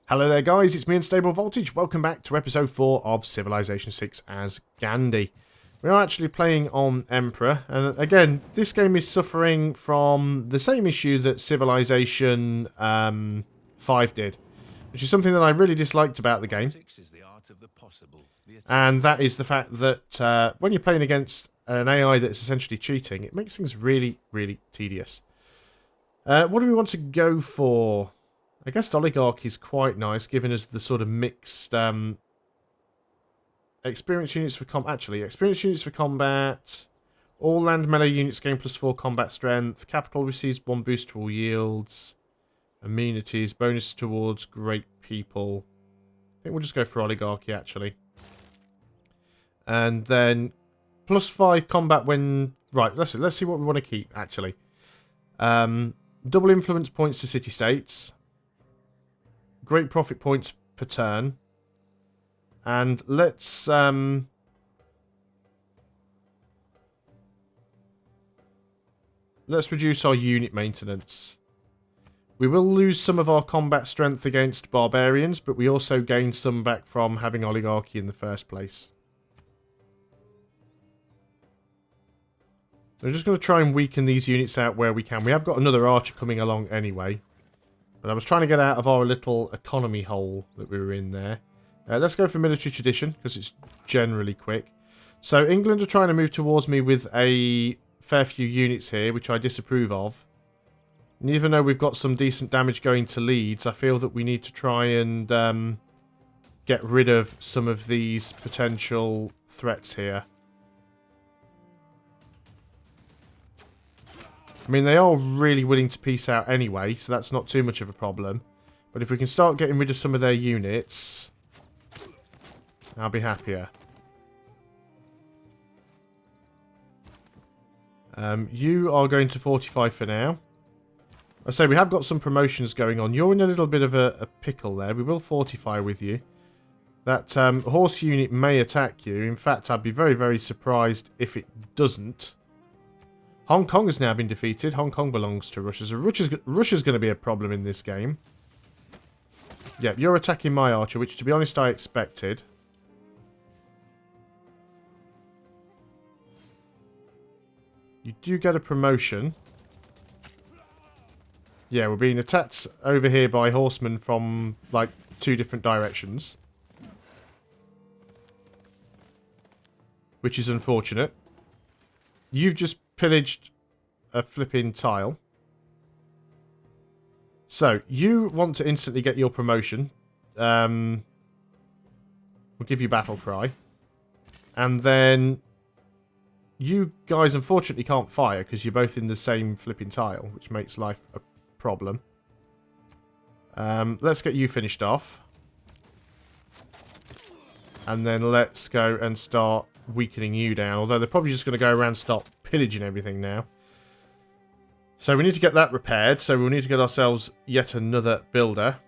Hello there guys, it's me Unstable Voltage. Welcome back to episode 4 of Civilization 6 as Gandhi. We are actually playing on Emperor, and again, this game is suffering from the same issue that Civilization 5 did, which is something that I really disliked about the game. And that is the fact that when you're playing against an AI that's essentially cheating, it makes things really, really tedious. What do we want to go for? I guess Oligarchy is quite nice, giving us the sort of mixed experience units for experience units for combat. All land melee units gain +4 combat strength. Capital receives 1 boost to all yields. Amenities, bonus towards great people. I think we'll just go for Oligarchy actually. And then +5 combat when let's see what we want to keep actually. Double influence points to city-states. Great profit points per turn. And let's reduce our unit maintenance. We will lose some of our combat strength against barbarians, but we also gain some back from having oligarchy in the first place. So we're just going to try and weaken these units out where we can. We have got another archer coming along anyway. But I was trying to get out of our little economy hole that we were in there. Let's go for military tradition, because it's generally quick. So England are trying to move towards me with a fair few units here, which I disapprove of. And even though we've got some decent damage going to Leeds, I feel that we need to try and get rid of some of these potential threats here. I mean, they are really willing to peace out anyway, so that's not too much of a problem. But if we can start getting rid of some of their units, I'll be happier. You are going to fortify for now. I say we have got some promotions going on. You're in a little bit of a pickle there. We will fortify with you. That horse unit may attack you. In fact, I'd be very, very surprised if it doesn't. Hong Kong has now been defeated. Hong Kong belongs to Russia. So Russia's going to be a problem in this game. Yeah, you're attacking my archer, which to be honest I expected. You do get a promotion. Yeah, we're being attacked over here by horsemen from like 2 different directions. Which is unfortunate. You've just pillaged a flipping tile. So, you want to instantly get your promotion. We'll give you battle cry. And then you guys unfortunately can't fire because you're both in the same flipping tile, which makes life a problem. Let's get you finished off. And then let's go and start weakening you down. Although they're probably just going to go around and start pillaging everything now. So we need to get that repaired. So we'll need to get ourselves yet another builder.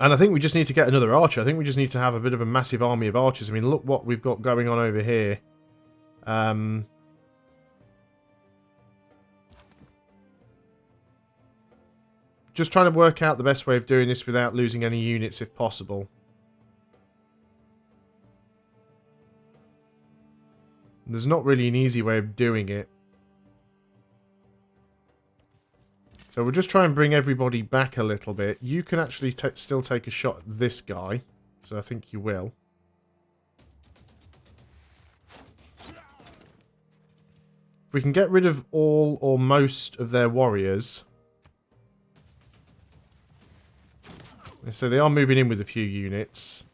And I think we just need to get another archer. I think we just need to have a bit of a massive army of archers. I mean, look what we've got going on over here. Just trying to work out the best way of doing this without losing any units if possible. There's not really an easy way of doing it. So we'll just try and bring everybody back a little bit. You can actually still take a shot at this guy. So I think you will. If we can get rid of all or most of their warriors. So they are moving in with a few units.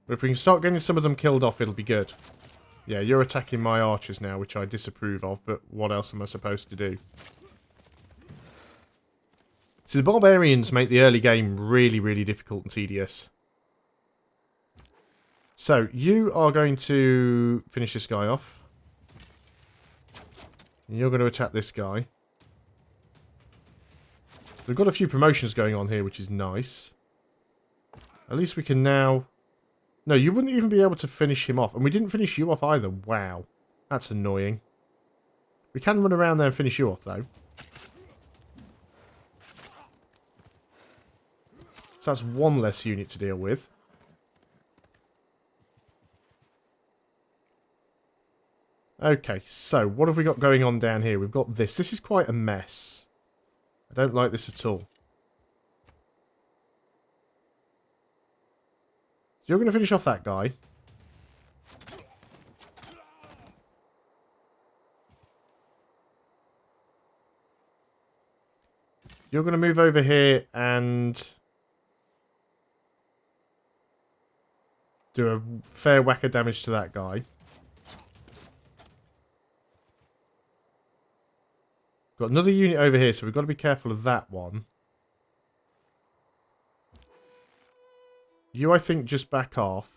But if we can start getting some of them killed off, it'll be good. Yeah, you're attacking my archers now, which I disapprove of, but what else am I supposed to do? See, the barbarians make the early game really, really difficult and tedious. So, you are going to finish this guy off. And you're going to attack this guy. We've got a few promotions going on here, which is nice. At least we can now... No, you wouldn't even be able to finish him off. And we didn't finish you off either. Wow. That's annoying. We can run around there and finish you off, though. So that's one less unit to deal with. Okay, so what have we got going on down here? We've got this. This is quite a mess. I don't like this at all. You're going to finish off that guy. You're going to move over here and do a fair whack of damage to that guy. Got another unit over here, so we've got to be careful of that one. You, I think, just back off.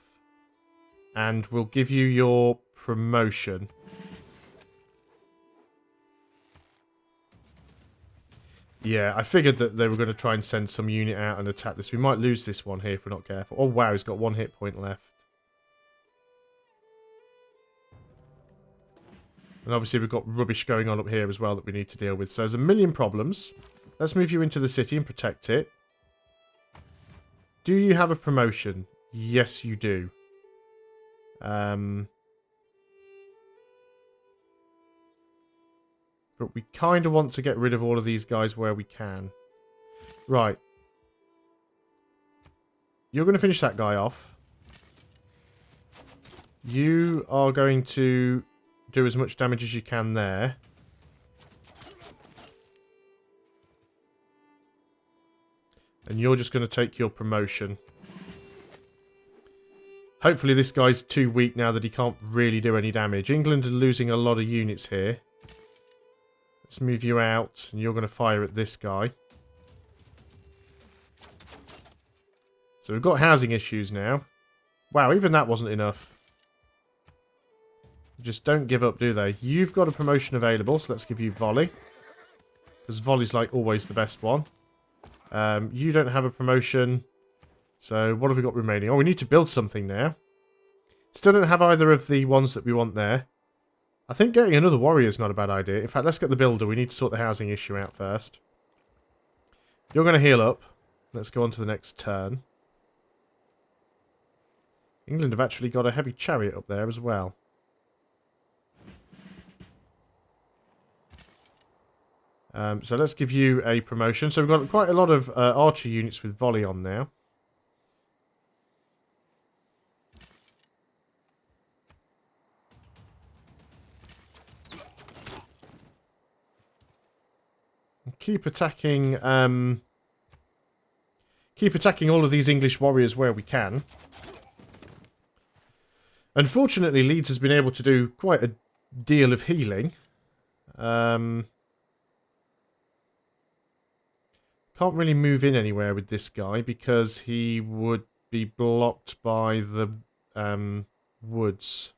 And we'll give you your promotion. Yeah, I figured that they were going to try and send some unit out and attack this. We might lose this one here if we're not careful. Oh, wow, he's got 1 hit point left. And obviously we've got rubbish going on up here as well that we need to deal with. So there's a million problems. Let's move you into the city and protect it. Do you have a promotion? Yes, you do. But we kind of want to get rid of all of these guys where we can. Right. You're going to finish that guy off. You are going to do as much damage as you can there. And you're just going to take your promotion. Hopefully this guy's too weak now that he can't really do any damage. England are losing a lot of units here. Let's move you out, and you're going to fire at this guy. So we've got housing issues now. Wow, even that wasn't enough. Just don't give up, do they? You've got a promotion available, so let's give you volley. Because volley's like always the best one. You don't have a promotion. So what have we got remaining? Oh, we need to build something now. Still don't have either of the ones that we want there. I think getting another warrior is not a bad idea. In fact, let's get the builder. We need to sort the housing issue out first. You're going to heal up. Let's go on to the next turn. England have actually got a heavy chariot up there as well. So let's give you a promotion. So we've got quite a lot of archer units with volley on now. Keep attacking all of these English warriors where we can. Unfortunately, Leeds has been able to do quite a deal of healing. Can't really move in anywhere with this guy because he would be blocked by the woods.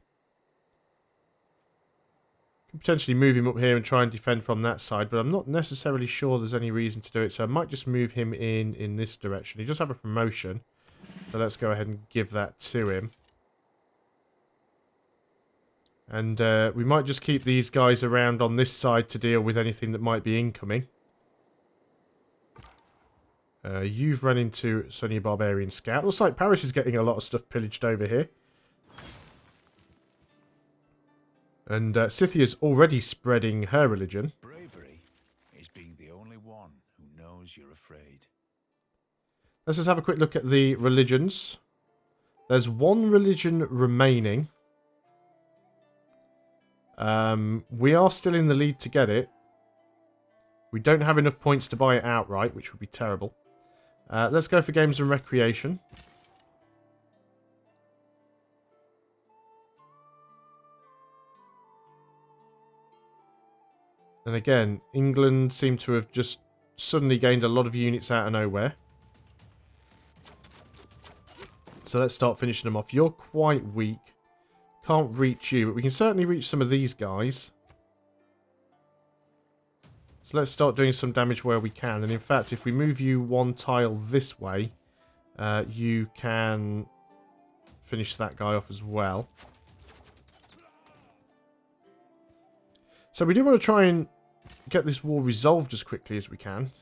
Could potentially move him up here and try and defend from that side, but I'm not necessarily sure there's any reason to do it, so I might just move him in this direction. He does have a promotion, so let's go ahead and give that to him. And we might just keep these guys around on this side to deal with anything that might be incoming. You've run into Sunny Barbarian Scout. Looks like Paris is getting a lot of stuff pillaged over here. And Scythia's already spreading her religion. Bravery is being the only one who knows you're afraid. Let's just have a quick look at the religions. There's one religion remaining. We are still in the lead to get it. We don't have enough points to buy it outright, which would be terrible. Let's go for games and recreation. And again, England seem to have just suddenly gained a lot of units out of nowhere. So let's start finishing them off. You're quite weak. Can't reach you, but we can certainly reach some of these guys. So let's start doing some damage where we can. And in fact, if we move you one tile this way, you can finish that guy off as well. So So we do want to try and get this war resolved as quickly as we can.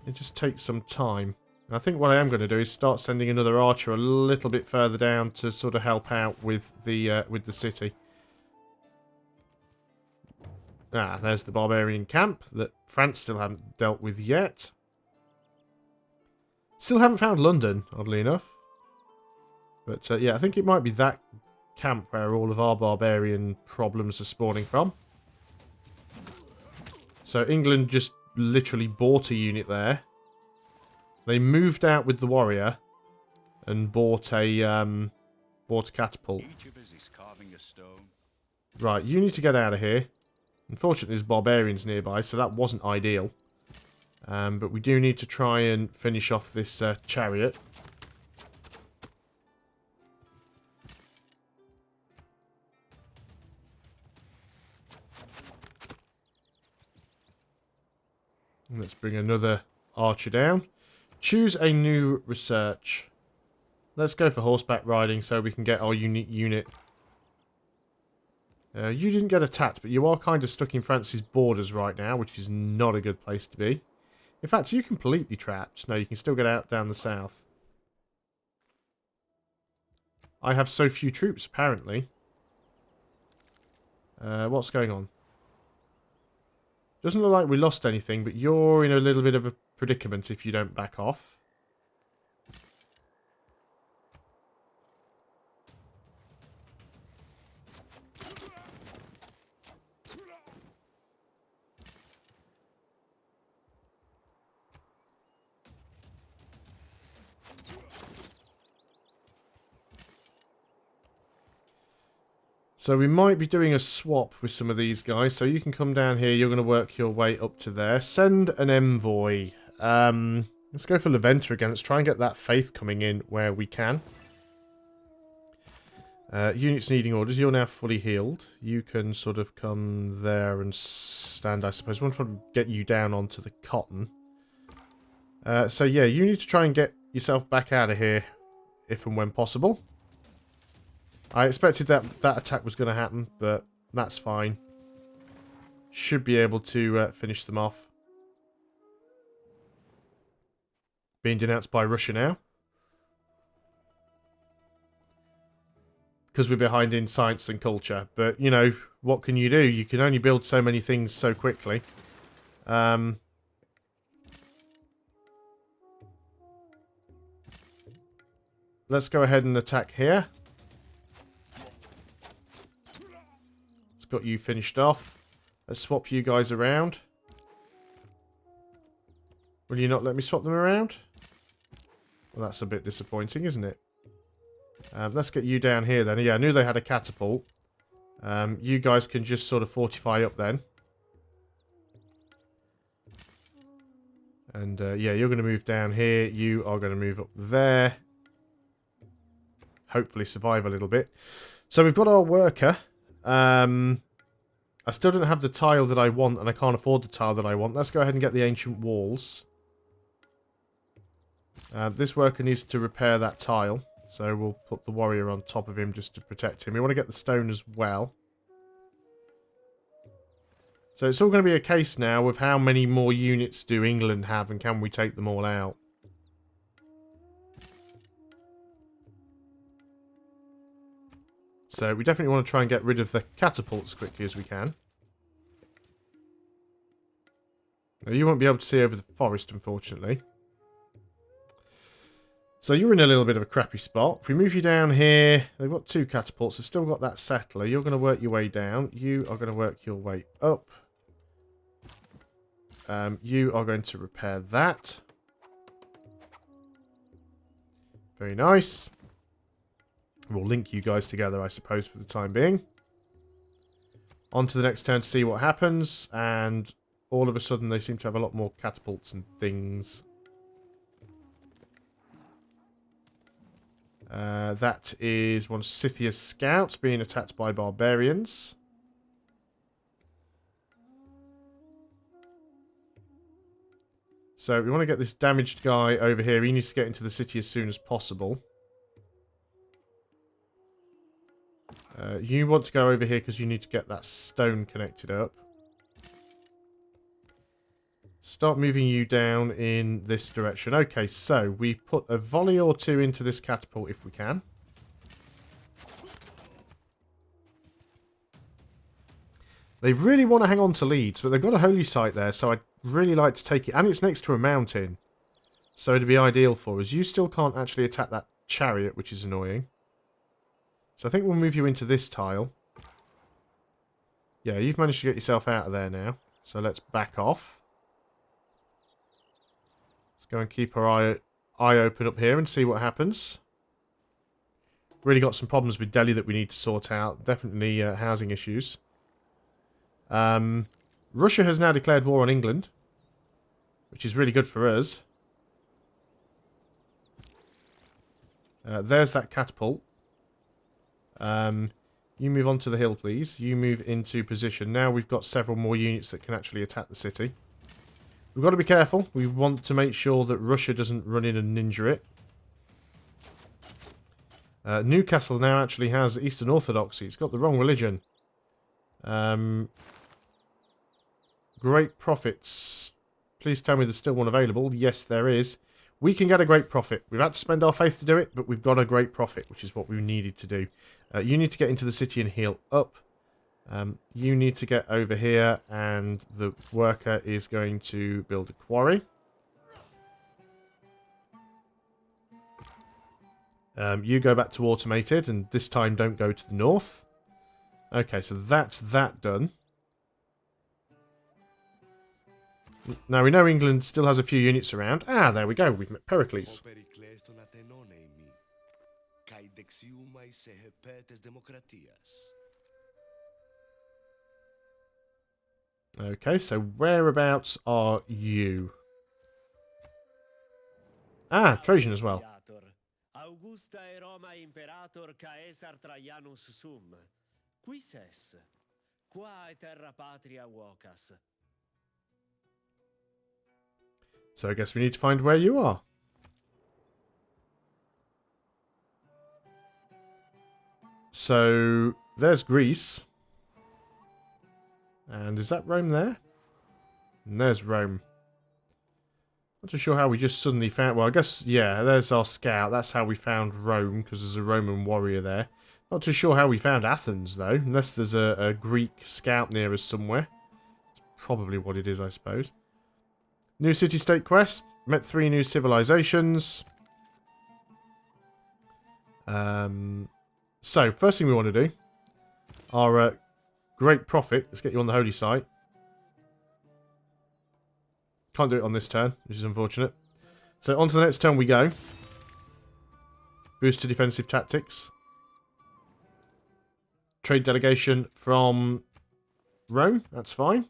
It just takes some time. And I think what I am going to do is start sending another archer a little bit further down to sort of help out with the city. Ah, there's the barbarian camp that France still haven't dealt with yet. Still haven't found London, oddly enough. But yeah, I think it might be that camp where all of our barbarian problems are spawning from. So England just literally bought a unit there. They moved out with the warrior and bought a catapult. Each of us is carving a stone. Right, you need to get out of here. Unfortunately, there's barbarians nearby, so that wasn't ideal. But we do need to try and finish off this chariot. And let's bring another archer down. Choose a new research. Let's go for horseback riding so we can get our unique unit. You didn't get attacked, but you are kind of stuck in France's borders right now, which is not a good place to be. In fact, you're completely trapped. No, you can still get out down the south. I have so few troops, apparently. What's going on? Doesn't look like we lost anything, but you're in a little bit of a predicament if you don't back off. So we might be doing a swap with some of these guys. So you can come down here. You're going to work your way up to there. Send an envoy. Let's go for Leventa again. Let's try and get that faith coming in where we can. Units needing orders. You're now fully healed. You can sort of come there and stand, I suppose. I want to get you down onto the cotton. So yeah, you need to try and get yourself back out of here if and when possible. I expected that attack was going to happen, but that's fine. Should be able to finish them off. Being denounced by Russia now. Because we're behind in science and culture. But, you know, what can you do? You can only build so many things so quickly. Let's go ahead and attack here. Got you finished off. Let's swap you guys around. Will you not let me swap them around? Well, that's a bit disappointing, isn't it? Let's get you down here then. Yeah, I knew they had a catapult. You guys can just sort of fortify up then. And yeah, you're going to move down here. You are going to move up there. Hopefully survive a little bit. So we've got our worker. I still don't have the tile that I want, and I can't afford the tile that I want. Let's go ahead and get the ancient walls. This worker needs to repair that tile, so we'll put the warrior on top of him just to protect him. We want to get the stone as well. So it's all going to be a case now of how many more units do England have, and can we take them all out? So we definitely want to try and get rid of the catapults as quickly as we can. Now, you won't be able to see over the forest, unfortunately. So you're in a little bit of a crappy spot. If we move you down here, they've got two catapults. They've still got that settler. You're going to work your way down. You are going to work your way up. You are going to repair that. Very nice. We'll link you guys together, I suppose, for the time being. On to the next turn to see what happens. And all of a sudden, they seem to have a lot more catapults and things. That is one of Scythia's scouts being attacked by barbarians. So we want to get this damaged guy over here. He needs to get into the city as soon as possible. You want to go over here because you need to get that stone connected up. Start moving you down in this direction. Okay, so we put a volley or two into this catapult if we can. They really want to hang on to Leeds, but they've got a holy site there, so I'd really like to take it. And it's next to a mountain, so it'd be ideal for us. You still can't actually attack that chariot, which is annoying. So I think we'll move you into this tile. Yeah, you've managed to get yourself out of there now, so let's back off. Let's go and keep our eye open up here and see what happens. Really got some problems with Delhi that we need to sort out. Definitely housing issues. Russia has now declared war on England, which is really good for us. There's that catapult. You move on to the hill, please. You move into position. Now we've got several more units that can actually attack the city. We've got to be careful. We want to make sure that Russia doesn't run in and ninja it. Newcastle now actually has Eastern Orthodoxy. It's got the wrong religion. Great profits. Please tell me there's still one available. Yes, there is. We can get a great profit. We've had to spend our faith to do it, but we've got a great profit, which is what we needed to do. You need to get into the city and heal up. You need to get over here, and the worker is going to build a quarry. You go back to automated, and this time don't go to the north. Okay, so that's that done. Now we know England still has a few units around. Ah, there we go. We've met Pericles. Okay, so whereabouts are you? Ah, Trajan as well. Augusta e Roma imperator Caesar Traianus sum. Quis es? Qua e terra patria vocas. So I guess we need to find where you are. So there's Greece. And is that Rome there? And there's Rome. Not too sure how we just suddenly found... Well, I guess, yeah, there's our scout. That's how we found Rome, because there's a Roman warrior there. Not too sure how we found Athens, though. Unless there's a Greek scout near us somewhere. It's probably what it is, I suppose. New city-state quest. Met 3 new civilizations. So, first thing we want to do. Our great profit. Let's get you on the holy site. Can't do it on this turn, which is unfortunate. So, on to the next turn we go. Boost to defensive tactics. Trade delegation from Rome. That's fine.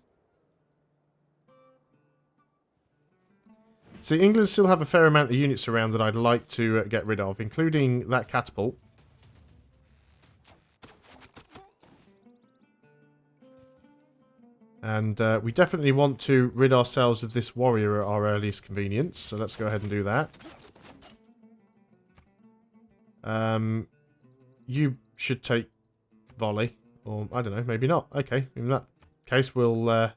See, England still have a fair amount of units around that I'd like to get rid of, including that catapult. And we definitely want to rid ourselves of this warrior at our earliest convenience, so let's go ahead and do that. You should take volley, or I don't know, maybe not. Okay, in that case we'll...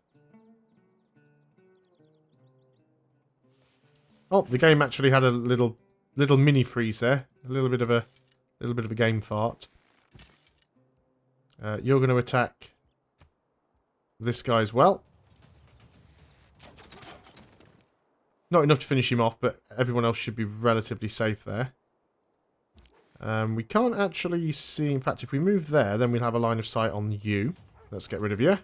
Oh, the game actually had a little mini freeze there. A little bit of a game fart. You're going to attack this guy as well. Not enough to finish him off, but everyone else should be relatively safe there. We can't actually see... In fact, if we move there, then we'll have a line of sight on you. Let's get rid of you.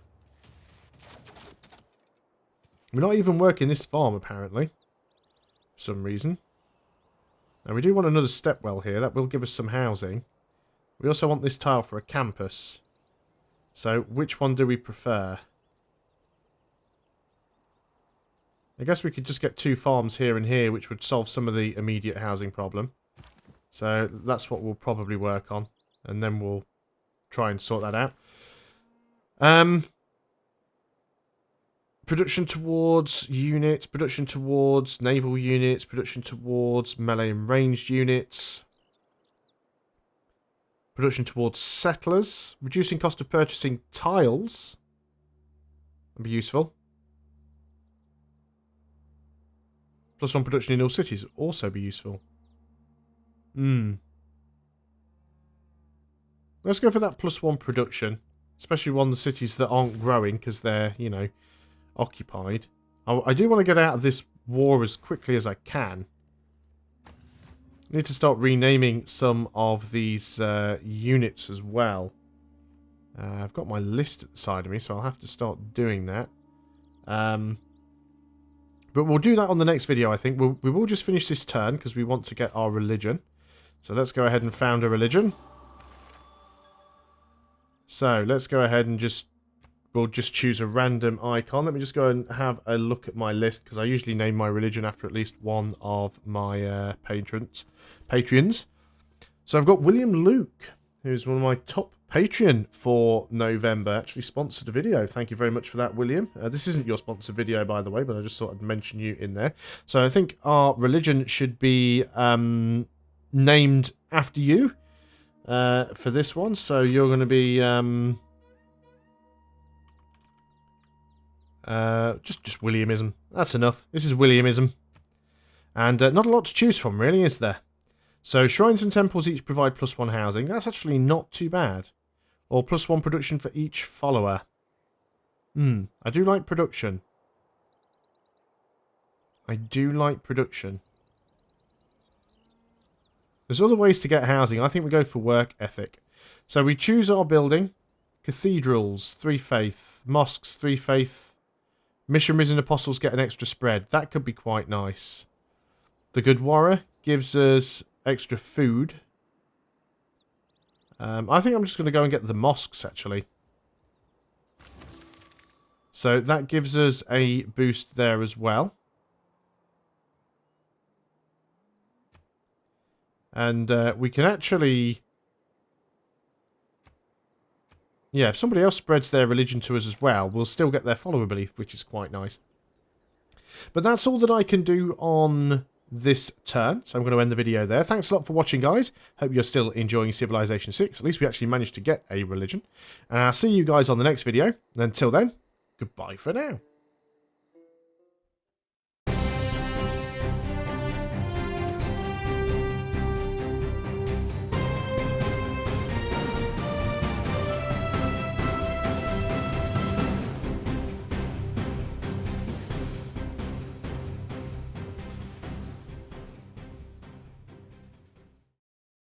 We're not even working this farm, apparently. For some reason. Now, we do want another stepwell here. That will give us some housing. We also want this tile for a campus. So, which one do we prefer? I guess we could just get 2 farms here and here, which would solve some of the immediate housing problem. So, that's what we'll probably work on. And then we'll try and sort that out. Production towards units, production towards naval units, production towards melee and ranged units. production towards settlers. Reducing cost of purchasing tiles. That'd be useful. +1 production in all cities would also be useful. Let's go for that +1 production. Especially on the cities that aren't growing because they're, you know, occupied. I do want to get out of this war as quickly as I can. I need to start renaming some of these units as well. I've got my list at the side of me, so I'll have to start doing that. But we'll do that on the next video, I think. We will just finish this turn because we want to get our religion. So let's go ahead and found a religion. So let's go ahead and we'll just choose a random icon. Let me just go and have a look at my list because I usually name my religion after at least one of my patrons. So I've got William Luke, who's one of my top Patreon for November. Actually sponsored a video. Thank you very much for that, William. This isn't your sponsored video, by the way, but I just thought I'd mention you in there. So I think our religion should be named after you for this one. So you're going to be just Williamism. That's enough. This is Williamism. And not a lot to choose from, really, is there? So shrines and temples each provide +1 housing. That's actually not too bad. Or +1 production for each follower. I do like production. I do like production. There's other ways to get housing. I think we go for work ethic. So we choose our building. Cathedrals, 3 faith. Mosques, 3 faith. Missionaries and apostles get an extra spread. That could be quite nice. The Gurdwara gives us extra food. I think I'm just going to go and get the mosques, actually. So that gives us a boost there as well. And we can actually... Yeah, if somebody else spreads their religion to us as well, we'll still get their follower belief, which is quite nice. But that's all that I can do on this turn, so I'm going to end the video there. Thanks a lot for watching, guys. Hope you're still enjoying Civilization 6. At least we actually managed to get a religion. And I'll see you guys on the next video. And until then, goodbye for now.